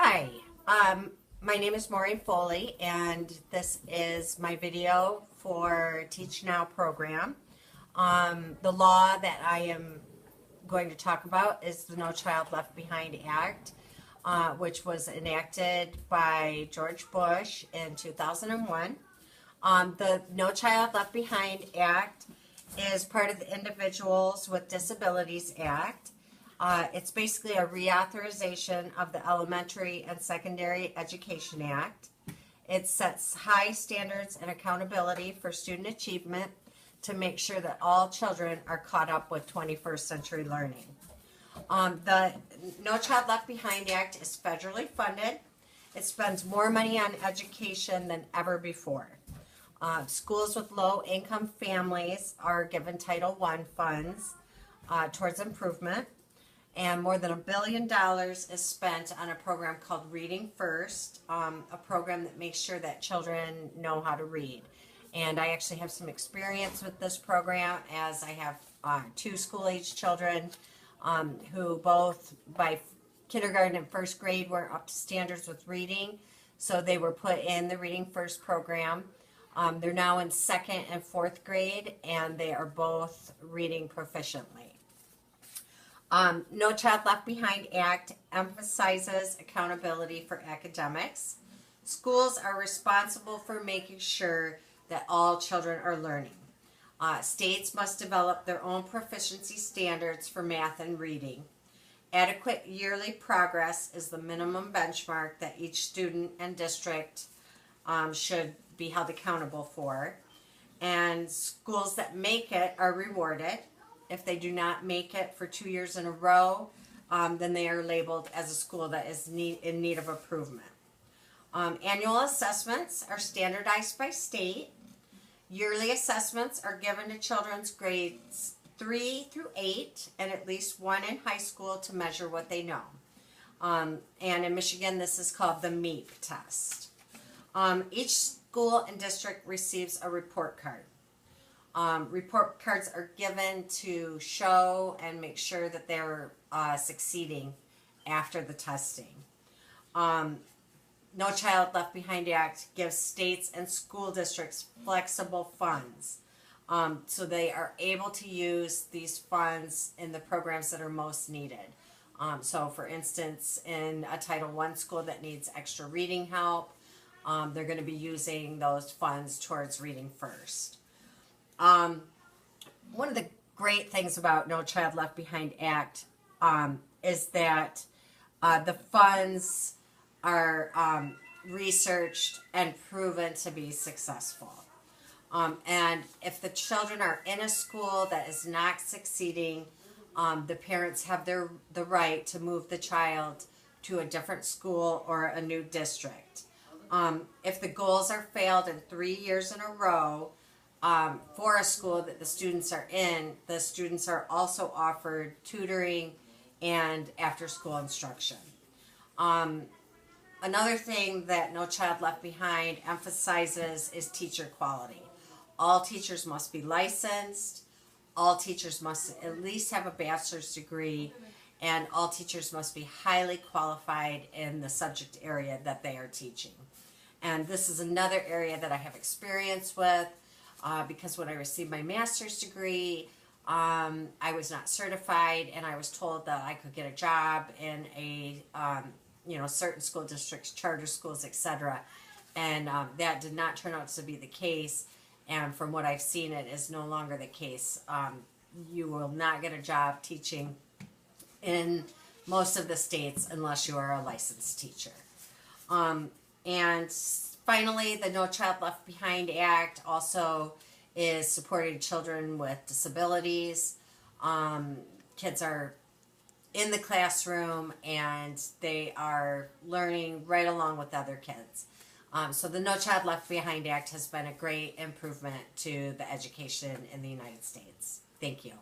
Hi, my name is Maureen Foley, and this is my video for Teach Now program. The law that I am going to talk about is the No Child Left Behind Act, which was enacted by George Bush in 2001. The No Child Left Behind Act is part of the Individuals with Disabilities Act. It's basically a reauthorization of the Elementary and Secondary Education Act. It sets high standards and accountability for student achievement to make sure that all children are caught up with 21st century learning. The No Child Left Behind Act is federally funded. It spends more money on education than ever before. Schools with low-income families are given Title I funds towards improvement. And more than $1 billion is spent on a program called Reading First, a program that makes sure that children know how to read. And I actually have some experience with this program, as I have two school-age children who both by kindergarten and first grade weren't up to standards with reading, so they were put in the Reading First program. They're now in second and fourth grade, and they are both reading proficiently. No Child Left Behind Act emphasizes accountability for academics. Schools are responsible for making sure that all children are learning. States must develop their own proficiency standards for math and reading. Adequate yearly progress is the minimum benchmark that each student and district should be held accountable for. And schools that make it are rewarded. If they do not make it for 2 years in a row, then they are labeled as a school that is in need of improvement. Annual assessments are standardized by state. Yearly assessments are given to children's grades 3 through 8 and at least one in high school to measure what they know. And in Michigan, this is called the MEEP test. Each school and district receives a report card. Report cards are given to show and make sure that they're succeeding after the testing. No Child Left Behind Act gives states and school districts flexible funds, so they are able to use these funds in the programs that are most needed. So for instance, in a Title I school that needs extra reading help, they're going to be using those funds towards Reading First. One of the great things about No Child Left Behind Act is that the funds are researched and proven to be successful. And if the children are in a school that is not succeeding, the parents have the right to move the child to a different school or a new district. If the goals are failed in 3 years in a row, for a school that the students are in, the students are also offered tutoring and after-school instruction. Another thing that No Child Left Behind emphasizes is teacher quality. All teachers must be licensed, all teachers must at least have a bachelor's degree, and all teachers must be highly qualified in the subject area that they are teaching. And this is another area that I have experience with. Because when I received my master's degree, I was not certified, and I was told that I could get a job in a certain school districts, charter schools, etc. And that did not turn out to be the case. And from what I've seen, it is no longer the case. You will not get a job teaching in most of the states unless you are a licensed teacher. And finally, the No Child Left Behind Act also is supporting children with disabilities. Kids are in the classroom and they are learning right along with other kids. So the No Child Left Behind Act has been a great improvement to the education in the United States. Thank you.